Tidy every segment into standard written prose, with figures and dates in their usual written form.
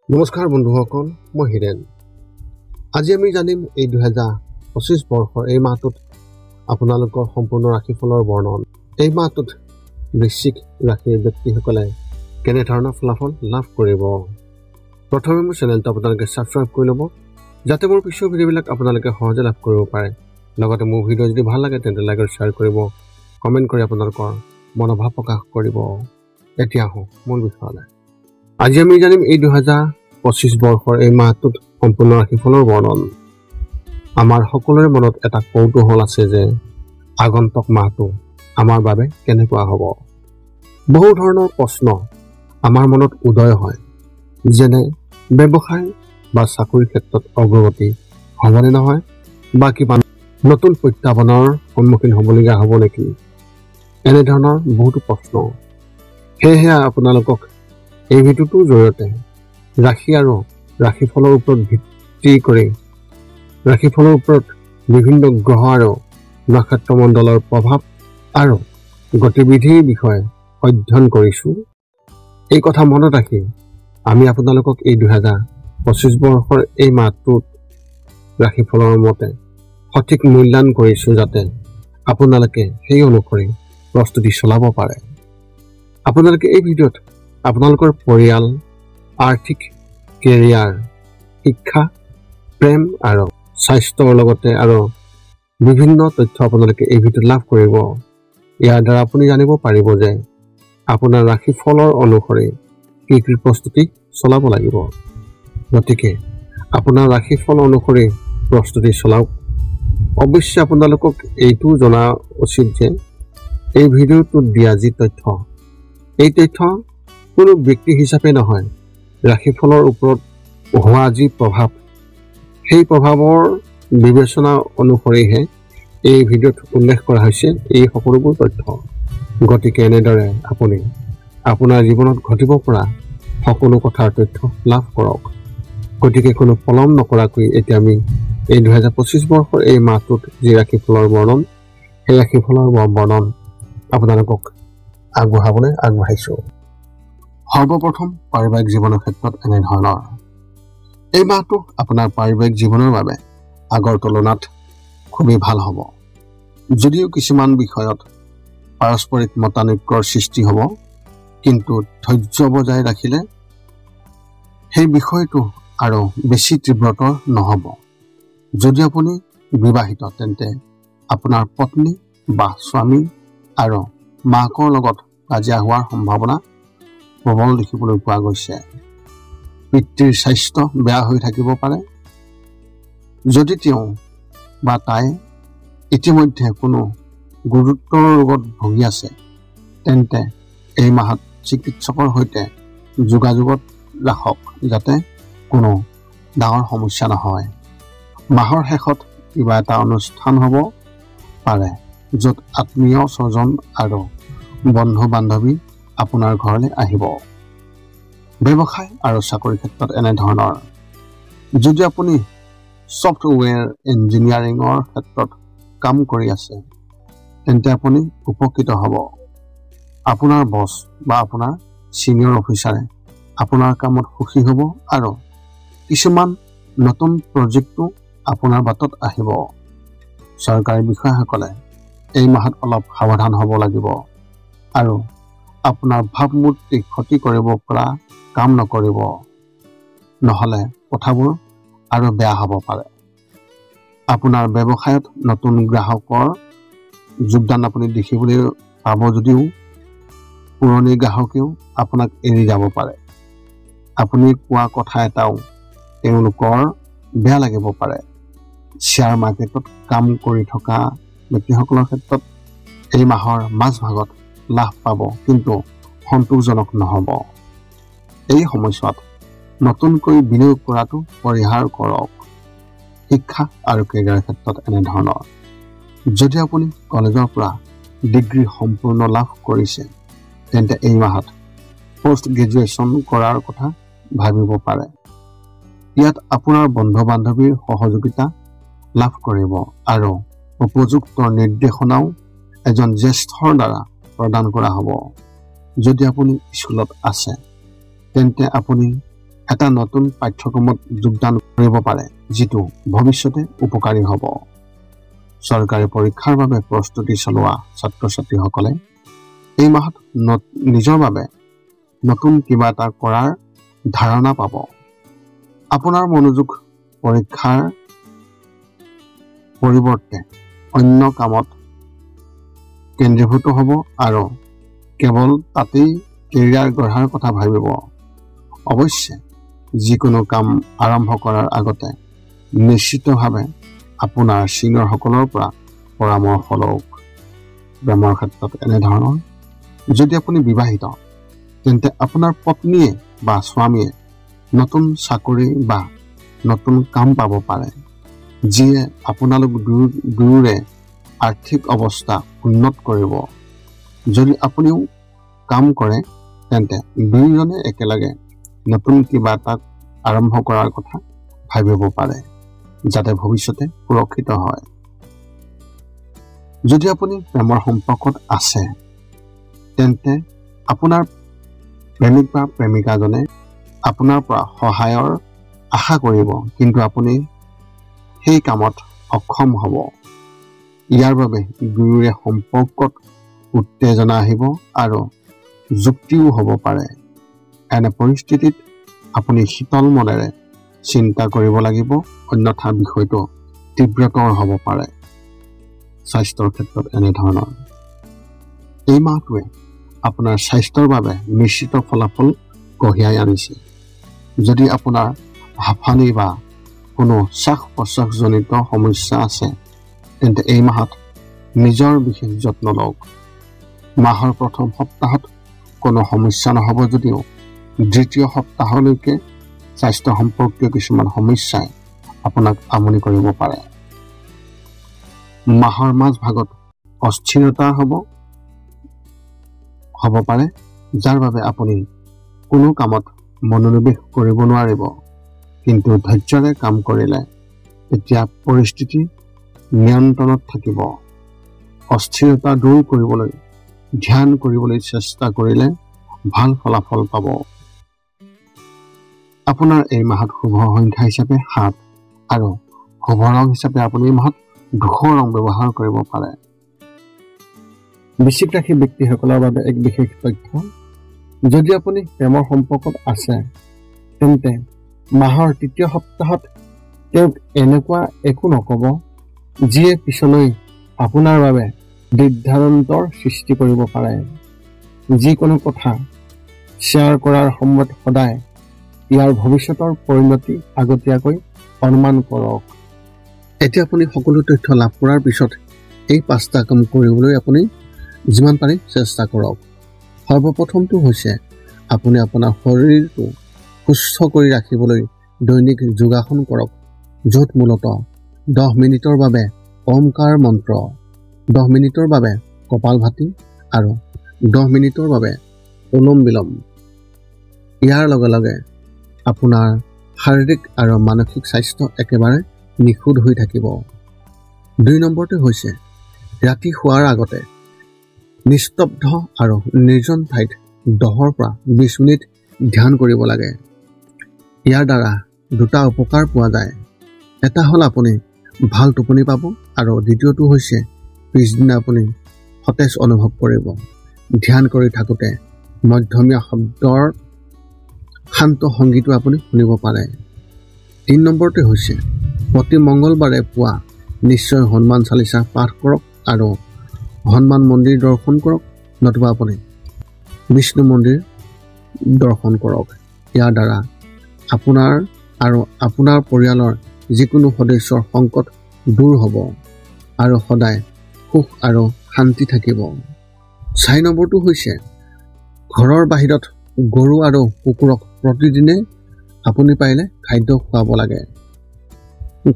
নমস্কাৰ বন্ধুসকল, মই হিৰেন। আজি আমি জানিম এই 2025 বৰ্ষৰ এই মাহটোত আপোনালোকৰ সম্পূৰ্ণ ৰাশিফলৰ বৰ্ণন। এই মাহটোত বৃশ্চিক ৰাশিৰ ব্যক্তিসকলে কেনেধৰণৰ ফলাফল লাভ কৰিব। প্ৰথমে মোৰ চেনেলটো আপোনালোকে ছাবস্ক্ৰাইব কৰি ল'ব, যাতে মোৰ পিছৰ ভিডিঅ'বিলাক আপোনালোকে সহজে লাভ কৰিব পাৰে। লগতে মোৰ ভিডিঅ' যদি ভাল লাগে তেন্তে লাইক আৰু শ্বেয়াৰ কৰিব, কমেণ্ট কৰি আপোনালোকৰ মনোভাৱ প্ৰকাশ কৰিব। এতিয়া আহোঁ মূল বিষয়লৈ। আজি আমি জানিম এই 2025 বৰ্ষৰ এই মাহটোত সম্পূৰ্ণ ৰাশিফলৰ বৰ্ণন। আমাৰ সকলোৰে মনত এটা কৌতূহল আছে যে আগন্তুক মাহটো আমাৰ বাবে কেনেকুৱা হ'ব। বহু ধৰণৰ প্ৰশ্ন আমাৰ মনত উদয় হয়, যেনে ব্যৱসায় বা চাকৰিৰ ক্ষেত্ৰত অগ্ৰগতি হ'বনে নহয়, বা কিবা নতুন প্ৰত্যাহ্বানৰ সন্মুখীন হ'বলগীয়া হ'ব নেকি, এনেধৰণৰ বহুতো প্ৰশ্ন। সেয়েহে আপোনালোকক এই ভিডিঅ'টোৰ জৰিয়তে ৰাশি আৰু ৰাশিফলৰ ওপৰত ভিত্তি কৰি ৰাশিফলৰ ওপৰত বিভিন্ন গ্ৰহ আৰু নক্ষত্ৰমণ্ডলৰ প্ৰভাৱ আৰু গতিবিধিৰ বিষয়ে অধ্যয়ন কৰিছোঁ। এই কথা মনত ৰাখি আমি আপোনালোকক এই 2025 বৰ্ষৰ এই মাহটোত ৰাশিফলৰ মতে সঠিক মূল্যায়ন কৰিছোঁ, যাতে আপোনালোকে সেই অনুসৰি প্ৰস্তুতি চলাব পাৰে। আপোনালোকে এই ভিডিঅ'ত আপোনালোকৰ পৰিয়াল, আৰ্থিক, কেৰিয়াৰ, শিক্ষা, প্ৰেম আৰু স্বাস্থ্যৰ লগতে আৰু বিভিন্ন তথ্য আপোনালোকে এই ভিডিঅ'ত লাভ কৰিব। ইয়াৰ দ্বাৰা আপুনি জানিব পাৰিব যে আপোনাৰ ৰাশিফলৰ অনুসৰি কি কি প্ৰস্তুতি চলাব লাগিব। গতিকে আপোনাৰ ৰাশিফল অনুসৰি প্ৰস্তুতি চলাওক। অৱশ্যে আপোনালোকক এইটো জনা উচিত যে এই ভিডিঅ'টোত দিয়া যি তথ্য, এই তথ্য কোনো ব্যক্তি হিচাপে নহয়, ৰাশিফলৰ ওপৰত হোৱা যি প্ৰভাৱ, সেই প্ৰভাৱৰ বিবেচনা অনুসৰিহে এই ভিডিঅ'ত উল্লেখ কৰা হৈছে এই সকলোবোৰ তথ্য। গতিকে এনেদৰে আপুনি আপোনাৰ জীৱনত ঘটিব পৰা সকলো কথাৰ তথ্য লাভ কৰক। গতিকে কোনো পলম নকৰাকৈ এতিয়া আমি এই 2025 বৰ্ষৰ এই মাহটোত যি ৰাশিফলৰ বৰ্ণন, সেই ৰাশিফলৰ বৰ্ণন আপোনালোকক আগবঢ়াবলৈ আগবাঢ়িছোঁ। সৰ্বপ্ৰথম পাৰিবাৰিক জীৱনৰ ক্ষেত্ৰত এনেধৰণৰ। এই মাহটো আপোনাৰ পাৰিবাৰিক জীৱনৰ বাবে আগৰ তুলনাত খুবেই ভাল হ'ব। যদিও কিছুমান বিষয়ত পাৰস্পৰিক মতানৈক্যৰ সৃষ্টি হ'ব, কিন্তু ধৈৰ্য বজাই ৰাখিলে সেই বিষয়টো আৰু বেছি তীব্ৰতৰ নহ'ব। যদি আপুনি বিবাহিত, তেন্তে আপোনাৰ পত্নী বা স্বামী আৰু মাকৰ লগত কাজিয়া হোৱাৰ সম্ভাৱনা প্ৰবল দেখিবলৈ পোৱা গৈছে। পিতৃৰ স্বাস্থ্য বেয়া হৈ থাকিব পাৰে। যদি তেওঁ বা তাই ইতিমধ্যে কোনো গুৰুতৰ ৰোগত ভুগি আছে, তেন্তে এই মাহত চিকিৎসকৰ সৈতে যোগাযোগত ৰাখক, যাতে কোনো ডাঙৰ সমস্যা নহয়। মাহৰ শেষত কিবা এটা অনুষ্ঠান হ'ব পাৰে, য'ত আত্মীয় স্বজন আৰু বন্ধু বান্ধৱী আপোনাৰ ঘৰলৈ আহিব। ব্যৱসায় আৰু চাকৰিৰ ক্ষেত্ৰত এনেধৰণৰ। যদি আপুনি ছফ্টৱেৰ ইঞ্জিনিয়াৰিঙৰ ক্ষেত্ৰত কাম কৰি আছে, তেন্তে আপুনি উপকৃত হ'ব। আপোনাৰ বছ বা আপোনাৰ ছিনিয়ৰ অফিচাৰে আপোনাৰ কামত সুখী হ'ব আৰু কিছুমান নতুন প্ৰজেক্টটো আপোনাৰ বাটত আহিব। চৰকাৰী বিষয়াসকলে এই মাহত অলপ সাৱধান হ'ব লাগিব আৰু আপোনাৰ ভাৱমূৰ্তি ক্ষতি কৰিব পৰা কাম নকৰিব, নহ'লে কথাবোৰ আৰু বেয়া হ'ব পাৰে। আপোনাৰ ব্যৱসায়ত নতুন গ্ৰাহকৰ যোগদান আপুনি দেখিবলৈ পাব, যদিও পুৰণি গ্ৰাহকেও আপোনাক এৰি যাব পাৰে। আপুনি কোৱা কথা এটাও তেওঁলোকৰ বেয়া লাগিব পাৰে। শ্বেয়াৰ মাৰ্কেটত কাম কৰি থকা ব্যক্তিসকলৰ ক্ষেত্ৰত এই মাহৰ মাজভাগত লাভ পাব, কিন্তু সন্তোষজনক নহ'ব। এই সময়ছোৱাত নতুনকৈ বিনিয়োগ কৰাটো পৰিহাৰ কৰক। শিক্ষা আৰু কেৰিয়াৰৰ ক্ষেত্ৰত এনেধৰণৰ। যদি আপুনি কলেজৰ পৰা ডিগ্ৰী সম্পূৰ্ণ লাভ কৰিছে, তেন্তে এই মাহত পষ্ট গ্ৰেজুৱেশ্যন কৰাৰ কথা ভাবিব পাৰে। ইয়াত আপোনাৰ বন্ধু বান্ধৱীৰ সহযোগিতা লাভ কৰিব আৰু উপযুক্ত নিৰ্দেশনাও এজন জ্যেষ্ঠৰ দ্বাৰা প্ৰদান কৰা হ'ব। যদি আপুনি স্কুলত আছে, তেন্তে আপুনি এটা নতুন পাঠ্যক্ৰমত যোগদান কৰিব পাৰে, যিটো ভৱিষ্যতে উপকাৰী হ'ব। চৰকাৰী পৰীক্ষাৰ বাবে প্ৰস্তুতি চলোৱা ছাত্ৰ-ছাত্ৰীসকলে এই মাহত নিজৰ বাবে নতুন কিবা এটা কৰাৰ ধাৰণা পাব। আপোনাৰ মনোযোগ পৰীক্ষাৰ পৰিৱৰ্তে অন্য কামত কেন্দ্ৰীভূত হ'ব আৰু কেৱল তাতেই কেৰিয়াৰ গঢ়াৰ কথা ভাবিব। অৱশ্যে যিকোনো কাম আৰম্ভ কৰাৰ আগতে নিশ্চিতভাৱে আপোনাৰ ছিনিয়ৰসকলৰ পৰা পৰামৰ্শ লওক। প্ৰেমৰ ক্ষেত্ৰত এনেধৰণৰ, যদি আপুনি বিবাহিত তেন্তে আপোনাৰ পত্নীয়ে বা স্বামীয়ে নতুন চাকৰি বা নতুন কাম পাব পাৰে, যিয়ে আপোনালোক দুয়োৰে আৰ্থিক অৱস্থা উন্নত কৰিব। যদি আপুনিও কাম কৰে তেন্তে দুয়োজনে একেলগে নতুন কিবা এটা আৰম্ভ কৰাৰ কথা ভাবিব পাৰে, যাতে ভৱিষ্যতে সুৰক্ষিত হয়। যদি আপুনি প্ৰেমৰ সম্পৰ্কত আছে তেন্তে আপোনাৰ প্ৰেমিক বা প্ৰেমিকাজনে আপোনাৰ পৰা সহায়ৰ আশা কৰিব, কিন্তু আপুনি সেই কামত অক্ষম হ'ব। ইয়াৰ বাবে দুয়োৰে সম্পৰ্কত উত্তেজনা আহিব আৰু যুক্তিও হ'ব পাৰে। এনে পৰিস্থিতিত আপুনি শীতল মনেৰে চিন্তা কৰিব লাগিব, অন্যথা বিষয়টো তীব্ৰতৰ হ'ব পাৰে। স্বাস্থ্যৰ ক্ষেত্ৰত এনেধৰণৰ, এই মাহটোৱে আপোনাৰ স্বাস্থ্যৰ বাবে নিশ্চিত ফলাফল কঢ়িয়াই আনিছে। যদি আপোনাৰ হাঁফানি বা কোনো শ্বাস-প্ৰশ্বাসজনিত সমস্যা আছে তেন্তে এই মাহত নিজৰ বিশেষ যত্ন লওক। মাহৰ প্ৰথম সপ্তাহত কোনো সমস্যা নহ'ব যদিও দ্বিতীয় সপ্তাহলৈকে স্বাস্থ্য সম্পৰ্কীয় কিছুমান সমস্যাই আপোনাক আমনি কৰিব পাৰে। মাহৰ মাজভাগত অস্থিৰতা হ'ব পাৰে, যাৰ বাবে আপুনি কোনো কামত মনোনিৱেশ কৰিব নোৱাৰিব। কিন্তু ধৈৰ্য্যৰে কাম কৰিলে তেতিয়া পৰিস্থিতি নিয়ন্ত্ৰণত থাকিব। অস্থিৰতা দূৰ কৰিবলৈ ধ্যান কৰিবলৈ চেষ্টা কৰিলে ভাল ফলাফল পাব। আপোনাৰ এই মাহত শুভ সংখ্যা হিচাপে 7 আৰু শুভ ৰং হিচাপে আপুনি এই মাহত ধূসৰ ৰং ব্যৱহাৰ কৰিব পাৰে। বৃশ্চিক ৰাশিৰ ব্যক্তিসকলৰ বাবে এক বিশেষ তথ্য, যদি আপুনি প্ৰেমৰ সম্পৰ্কত আছে তেন্তে মাহৰ তৃতীয় সপ্তাহত তেওঁক এনেকুৱা একো নক'ব যিয়ে পিছলৈ আপোনাৰ বাবে দিগদান্তৰ সৃষ্টি কৰিব পাৰে। যিকোনো কথা শ্বেয়াৰ কৰাৰ সময়ত সদায় ইয়াৰ ভৱিষ্যতৰ পৰিণতি আগতীয়াকৈ অনুমান কৰক। এতিয়া আপুনি সকলো তথ্য লাভ কৰাৰ পিছত এই 5টা কাম কৰিবলৈ আপুনি যিমান পাৰি চেষ্টা কৰক। সৰ্বপ্ৰথমটো হৈছে আপুনি আপোনাৰ শৰীৰটো সুস্থ কৰি ৰাখিবলৈ দৈনিক যোগাসন কৰক, য'ত মূলতঃ 10 মিনিটৰ বাবে ওমকাৰ মন্ত্ৰ, 10 মিনিটৰ বাবে কপালভাতি আৰু 10 মিনিটৰ বাবে অনুলোম বিলোম। ইয়াৰ লগে লগে আপোনাৰ শাৰীৰিক আৰু মানসিক স্বাস্থ্য একেবাৰে নিখুঁত হৈ থাকিব। 2 নম্বৰটো হৈছে ৰাতি শোৱাৰ আগতে নিস্তব্ধ আৰু নিৰ্জন ঠাইত 10 পৰা 20 মিনিট ধ্যান কৰিব লাগে। ইয়াৰ দ্বাৰা 2টা উপকাৰ পোৱা যায়। এটা হ'ল আপুনি ভাল টোপনি পাব আৰু দ্বিতীয়টো হৈছে পিছদিনা আপুনি সতেজ অনুভৱ কৰিব। ধ্যান কৰি থাকোঁতে মধ্যমীয়া শব্দৰ শান্ত সংগীতো আপুনি শুনিব পাৰে। 3 নম্বৰটো হৈছে প্ৰতি মংগলবাৰে পুৱা নিশ্চয় হনুমান চালিচা পাঠ কৰক আৰু হনুমান মন্দিৰ দৰ্শন কৰক, নতুবা আপুনি বিষ্ণু মন্দিৰ দৰ্শন কৰক। ইয়াৰ দ্বাৰা আপোনাৰ আৰু আপোনাৰ পৰিয়ালৰ যিকোনো সদস্যৰ সংকট দূৰ হ'ব আৰু সদায় সুখ আৰু শান্তি থাকিব। 4 নম্বৰটো হৈছে ঘৰৰ বাহিৰত গৰু আৰু কুকুৰক প্ৰতিদিনে আপুনি পাৰিলে খাদ্য খুৱাব লাগে।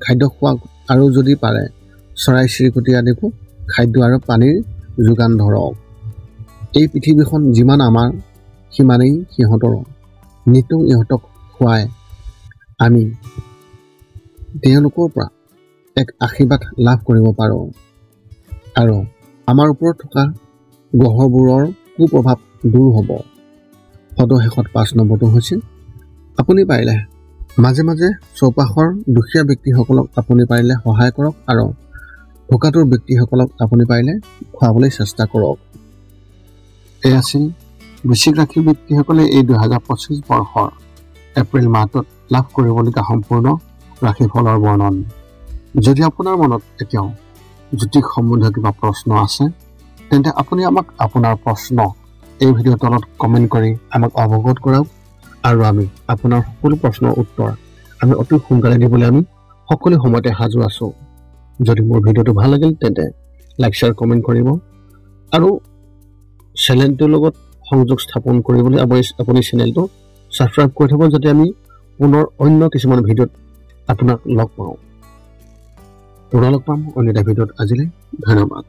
খাদ্য খোৱা আৰু যদি পাৰে চৰাই চিৰিকটি আদিকো খাদ্য আৰু পানীৰ যোগান ধৰক। এই পৃথিৱীখন যিমান আমাৰ সিমানেই সিহঁতৰো। নিতৌ ইহঁতক খুৱাই আমি তেওঁলোকৰ পৰা এক আশীৰ্বাদ লাভ কৰিব পাৰোঁ আৰু আমাৰ ওপৰত থকা গ্ৰহবোৰৰ কুপ্ৰভাৱ দূৰ হ'ব। সদশেষত 5 নম্বৰটো হৈছে আপুনি পাৰিলে মাজে মাজে চৌপাশৰ দুখীয়া ব্যক্তিসকলক আপুনি পাৰিলে সহায় কৰক আৰু ভোকাতুৰ ব্যক্তিসকলক আপুনি পাৰিলে খুৱাবলৈ চেষ্টা কৰক। এই আছিল বৃশ্চিক ৰাশিৰ ব্যক্তিসকলে এই 2025 বৰ্ষৰ এপ্ৰিল মাহটোত লাভ কৰিবলগীয়া সম্পূৰ্ণ ৰাশিফলৰ বৰ্ণন। যদি আপোনাৰ মনত এতিয়াও জ্যোতিষ সম্বন্ধীয় কিবা প্ৰশ্ন আছে তেন্তে আপুনি আমাক আপোনাৰ প্ৰশ্ন এই ভিডিঅ'ৰ তলত কমেণ্ট কৰি আমাক অৱগত কৰাওক আৰু আমি আপোনাৰ সকলো প্ৰশ্নৰ উত্তৰ আমি অতি সোনকালে দিবলৈ আমি সকলো সময়তে সাজু আছোঁ। যদি মোৰ ভিডিঅ'টো ভাল লাগিল তেন্তে লাইক শ্বেয়াৰ কমেণ্ট কৰিব আৰু চেনেলটোৰ লগত সংযোগ স্থাপন কৰিবলৈ আপুনি চেনেলটো ছাবস্ক্ৰাইব কৰি থ'ব যাতে আমি পুনৰ অন্য কিছুমান ভিডিঅ'ত আপোনাক লগ পাম অন্য এটা ভিডিঅ'ত। আজিলৈ ধন্যবাদ।